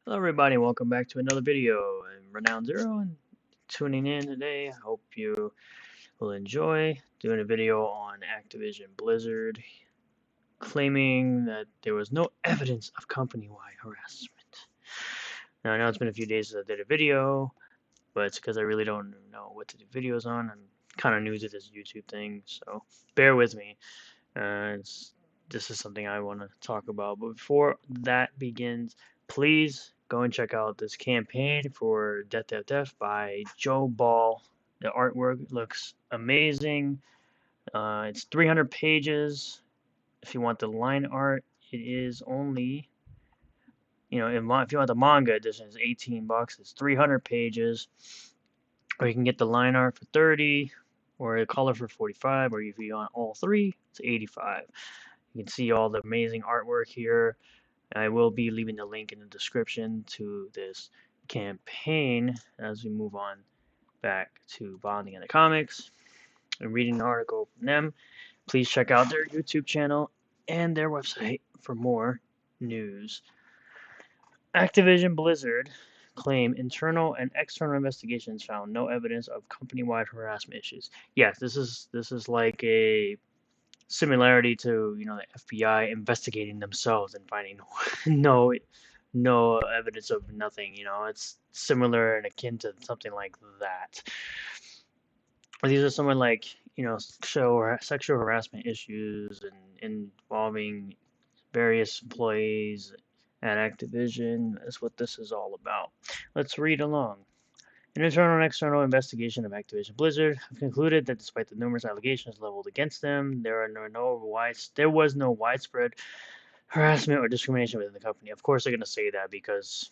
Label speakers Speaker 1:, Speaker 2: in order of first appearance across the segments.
Speaker 1: Hello everybody, welcome back to another video. I'm Renown Zero and tuning in today. I hope you will enjoy doing a video on Activision Blizzard claiming that there was no evidence of company-wide harassment. Now I know it's been a few days since I did a video, but it's because I really don't know what to do videos on. I'm kind of new to this YouTube thing, so bear with me. This is something I want to talk about. But before that begins, please go and check out this campaign for Death, Death, Death by Joe Ball. The artwork looks amazing. It's 300 pages. If you want the line art, it is only, if you want the manga edition, it's $18. It's 300 pages. Or you can get the line art for 30, or a color for 45, or if you want all three, it's 85. You can see all the amazing artwork here. I will be leaving the link in the description to this campaign as we move on back to Bonding in the Comics and reading the article from them. Please check out their YouTube channel and their website for more news. Activision Blizzard claim internal and external investigations found no evidence of company-wide harassment issues. Yes, this is like a similarity to the FBI investigating themselves and finding no no evidence of nothing. It's similar and akin to something like that. These are somewhat like sexual harassment issues and involving various employees at Activision. That's what this is all about. Let's read along. An internal and external investigation of Activision Blizzard have concluded that despite the numerous allegations leveled against them, there was no widespread harassment or discrimination within the company. Of course, they're going to say that because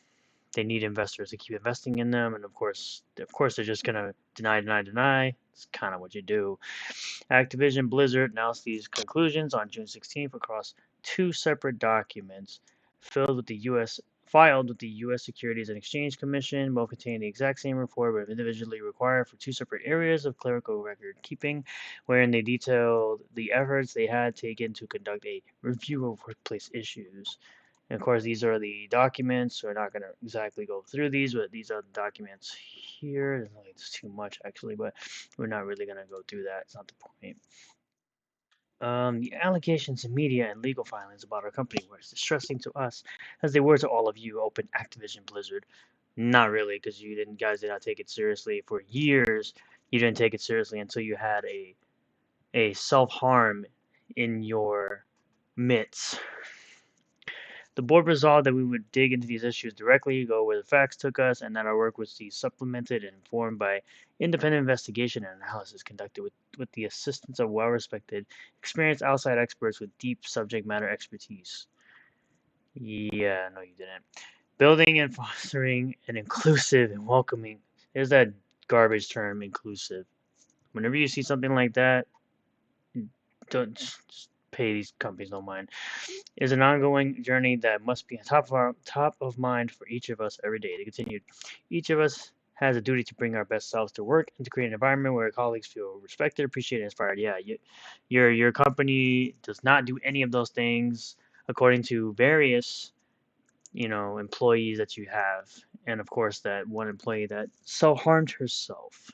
Speaker 1: they need investors to keep investing in them, and of course, they're just going to deny. It's kind of what you do. Activision Blizzard announced these conclusions on June 16th across two separate documents filed with the U.S. Securities and Exchange Commission. Both contain the exact same report, but individually required for two separate areas of clerical record keeping, wherein they detailed the efforts they had taken to conduct a review of workplace issues. And of course, these are the documents. So we're not going to exactly go through these, but these are the documents here. It's too much, actually, but we're not really going to go through that. It's not the point. The allegations in media and legal filings about our company were as distressing to us as they were to all of you, Open Activision Blizzard. Not really, because guys did not take it seriously for years. You didn't take it seriously until you had a self-harm in your midst. The board resolved that we would dig into these issues directly, go where the facts took us, and that our work would be supplemented and informed by independent investigation and analysis conducted with the assistance of well-respected, experienced outside experts with deep subject matter expertise. Yeah, no, you didn't. Building and fostering an inclusive and welcoming. There's that garbage term, inclusive. Whenever you see something like that, don't just pay these companies no mind. Is an ongoing journey that must be top of mind for each of us every day. They continued, each of us has a duty to bring our best selves to work and to create an environment where colleagues feel respected, appreciated, and inspired. Yeah, your company does not do any of those things according to various employees that you have, and of course that one employee that self-harmed herself,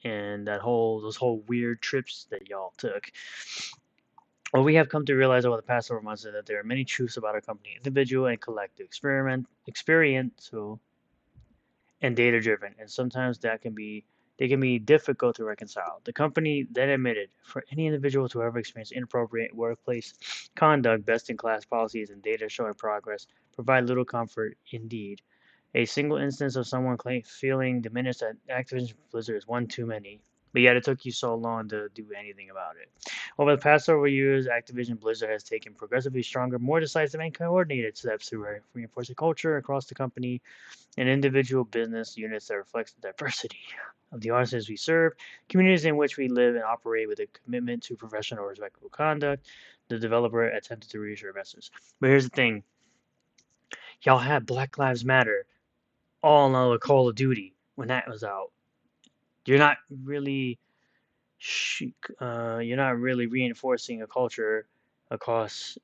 Speaker 1: and those whole weird trips that y'all took. What we have come to realize over the past several months is that there are many truths about our company, individual and collective, experiential, and data-driven, and sometimes they can be difficult to reconcile. The company then admitted, for any individual to ever experience inappropriate workplace conduct, best-in-class policies and data showing progress provide little comfort indeed. A single instance of someone feeling diminished at Activision Blizzard is one too many. But yet it took you so long to do anything about it. Over the past several years, Activision Blizzard has taken progressively stronger, more decisive, and coordinated steps to reinforce a culture across the company and individual business units that reflects the diversity of the audiences we serve, communities in which we live and operate with a commitment to professional, respectful conduct. The developer attempted to reassure investors. But here's the thing. Y'all had Black Lives Matter all on Call of Duty when that was out. You're not really reinforcing a culture across,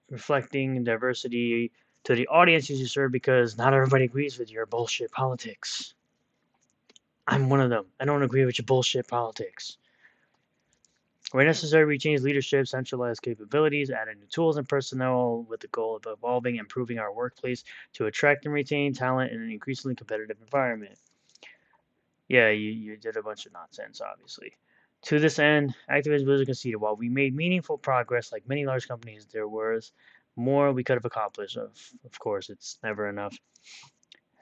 Speaker 1: reflecting diversity, to the audience you serve, because not everybody agrees with your bullshit politics. I'm one of them. I don't agree with your bullshit politics. Where necessary, we change leadership, centralized capabilities, added new tools and personnel with the goal of evolving and improving our workplace to attract and retain talent in an increasingly competitive environment. Yeah, you did a bunch of nonsense, obviously. To this end, Activision Blizzard conceded while we made meaningful progress, like many large companies, there was more we could have accomplished. Of course, it's never enough.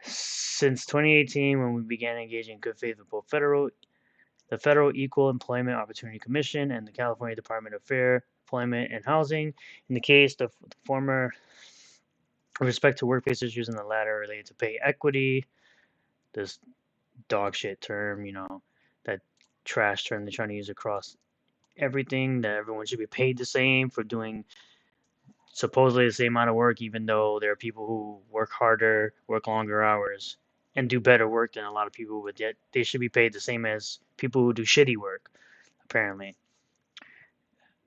Speaker 1: Since 2018, when we began engaging in good faith with both the Federal Equal Employment Opportunity Commission and the California Department of Fair Employment and Housing, in the case of the former, with respect to workplace issues, in the latter related to pay equity, this dog shit term, that trash term they're trying to use across everything, that everyone should be paid the same for doing supposedly the same amount of work, even though there are people who work harder, work longer hours, and do better work than a lot of people, but yet they should be paid the same as people who do shitty work, apparently.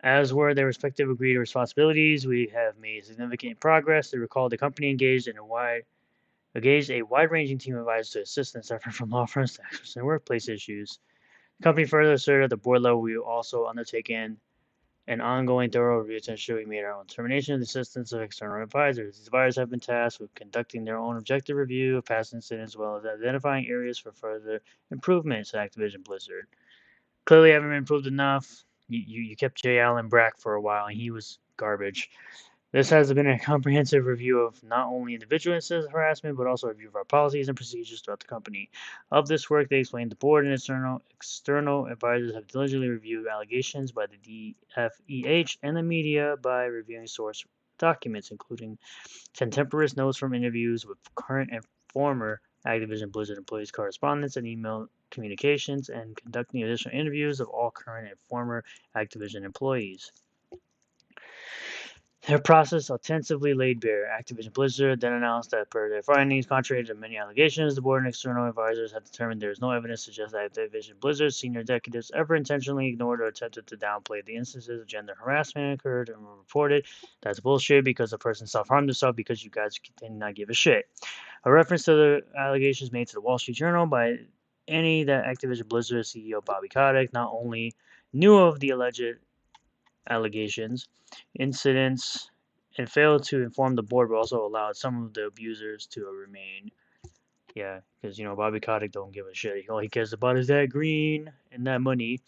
Speaker 1: As were their respective agreed responsibilities, we have made significant progress. They recall the company engaged a wide-ranging team of advisors to assist in suffering from law firms to access and workplace issues. The company further asserted at the board level we will also undertaken an ongoing thorough review to ensure we made our own determination of the assistance of external advisors. These advisors have been tasked with conducting their own objective review of past incidents, as well as identifying areas for further improvements at Activision Blizzard. Clearly haven't been improved enough. You kept J. Allen Brack for a while, and he was garbage. This has been a comprehensive review of not only individual instances of harassment, but also a review of our policies and procedures throughout the company. Of this work, they explained the board and external advisors have diligently reviewed allegations by the DFEH and the media by reviewing source documents, including contemporaneous notes from interviews with current and former Activision Blizzard employees, correspondence, and email communications, and conducting additional interviews of all current and former Activision employees. Their process ostensibly laid bare. Activision Blizzard then announced that per their findings, contrary to many allegations, the board and external advisors had determined there is no evidence to suggest that Activision Blizzard's senior executives ever intentionally ignored or attempted to downplay the instances of gender harassment occurred and were reported. That's bullshit, because the person self-harmed herself because you guys did not give a shit. A reference to the allegations made to the Wall Street Journal by that Activision Blizzard CEO Bobby Kotick not only knew of the alleged allegations, incidents, and failed to inform the board, but also allowed some of the abusers to remain. Yeah, because Bobby Kotick don't give a shit. All he cares about is that green and that money.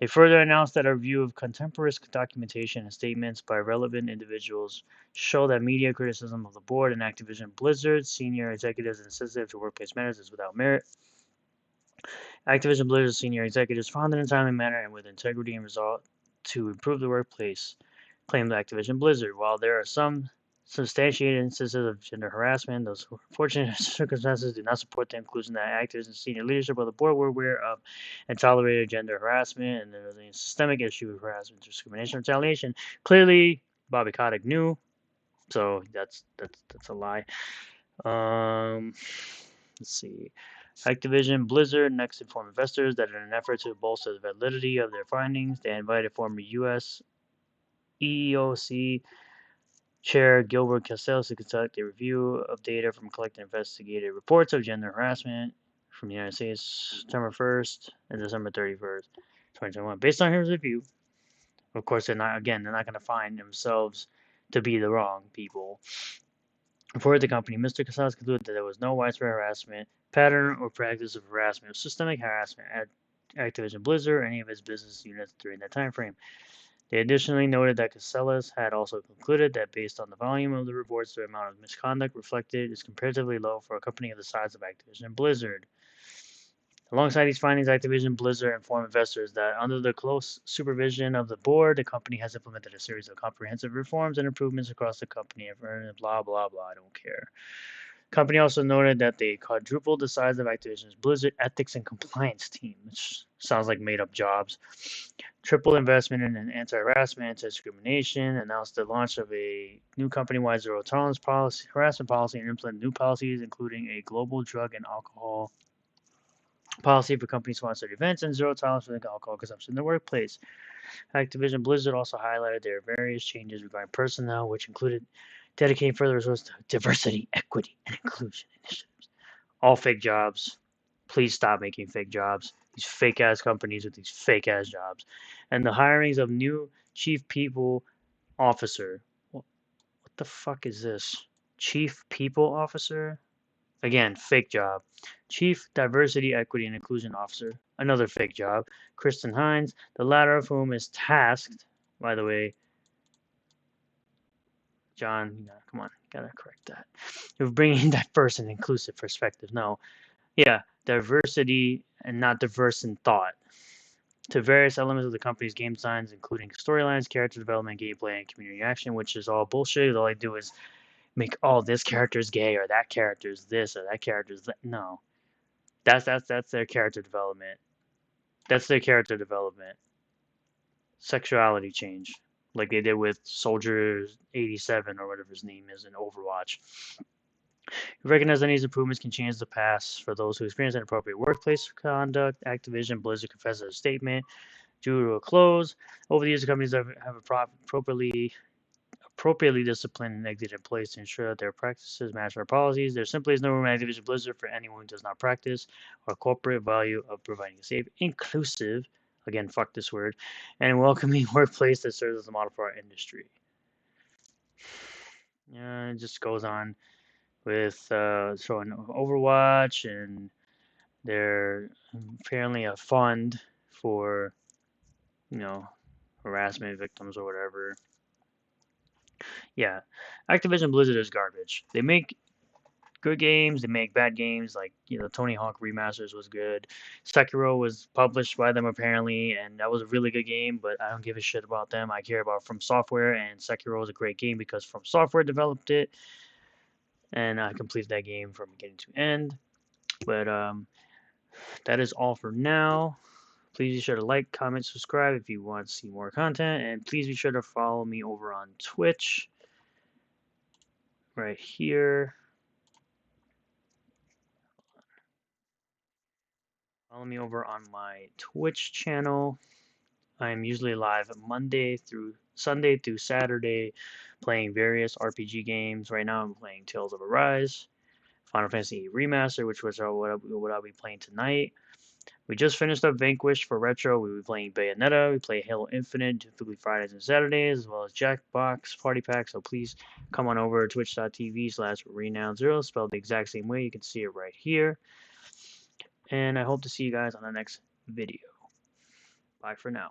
Speaker 1: They further announced that a review of contemporaneous documentation and statements by relevant individuals show that media criticism of the board and Activision Blizzard senior executives insensitive to workplace matters is without merit. Activision Blizzard senior executives found in a timely manner and with integrity and resolve to improve the workplace, claimed Activision Blizzard. While there are some substantiated instances of gender harassment, those unfortunate circumstances do not support the conclusion that Activision senior leadership of the board were aware of and tolerated gender harassment, and there was a systemic issue of harassment, discrimination, retaliation. Clearly, Bobby Kotick knew, so that's a lie. Let's see. Activision Blizzard next informed investors that in an effort to bolster the validity of their findings, they invited former U.S. EEOC Chair Gilbert Castells to conduct a review of data from collected investigative reports of gender harassment from the United States September 1st and December 31st, 2021. Based on his review, of course, they're not going to find themselves to be the wrong people. For the company, Mr. Castells concluded that there was no widespread harassment, pattern, or practice of harassment or systemic harassment at Activision Blizzard or any of its business units during that time frame. They additionally noted that Castells had also concluded that based on the volume of the reports, the amount of misconduct reflected is comparatively low for a company of the size of Activision Blizzard. Alongside these findings, Activision Blizzard informed investors that under the close supervision of the board, the company has implemented a series of comprehensive reforms and improvements across the company, and blah, blah, blah, I don't care. The company also noted that they quadrupled the size of Activision's Blizzard ethics and compliance team, which sounds like made-up jobs, triple investment in an anti-harassment, anti-discrimination, announced the launch of a new company-wide zero-tolerance harassment policy, and implemented new policies, including a global drug and alcohol policy for company-sponsored events and zero tolerance for alcohol consumption in the workplace. Activision Blizzard also highlighted their various changes regarding personnel, which included dedicating further resources to diversity, equity, and inclusion initiatives. All fake jobs. Please stop making fake jobs. These fake ass companies with these fake ass jobs. And the hirings of new chief people officer. What the fuck is this? Chief people officer? Again, fake job. Chief Diversity, Equity, and Inclusion Officer. Another fake job. Kristen Hines, the latter of whom is tasked, by the way, John, come on, gotta correct that. Of bringing diverse and inclusive perspective. No, yeah, diversity and not diverse in thought to various elements of the company's game designs, including storylines, character development, gameplay, and community action, which is all bullshit. All I do is make this character's gay or that character's this or that character's that. No, that's their character development. That's their character development. Sexuality change, like they did with Soldier 87 or whatever his name is in Overwatch. We recognize that these improvements can change the past for those who experience inappropriate workplace conduct. Activision Blizzard confesses a statement due to a close. Over the years, the companies have appropriately disciplined and exit employees to ensure that their practices match our policies. There simply is no room in Activision Blizzard for anyone who does not practice our corporate value of providing a safe, inclusive, again, fuck this word, and welcoming workplace that serves as a model for our industry. It just goes on with showing Overwatch, and they're apparently a fund for, harassment victims or whatever. Yeah, Activision Blizzard is garbage. They make good games, they make bad games, like, Tony Hawk Remasters was good. Sekiro was published by them apparently, and that was a really good game, but I don't give a shit about them. I care about From Software, and Sekiro was a great game because From Software developed it, and I completed that game from beginning to end. But that is all for now. Please be sure to like, comment, subscribe if you want to see more content, and please be sure to follow me over on Twitch right here. Follow me over on my Twitch channel. I'm usually live Sunday through Saturday, playing various RPG games. Right now I'm playing Tales of Arise, Final Fantasy Remaster, which was what I'll be playing tonight. We just finished up Vanquish for Retro. We'll be playing Bayonetta. We play Halo Infinite, typically Fridays and Saturdays, as well as Jackbox Party Pack. So please come on over to twitch.tv/renownzero, spelled the exact same way. You can see it right here. And I hope to see you guys on the next video. Bye for now.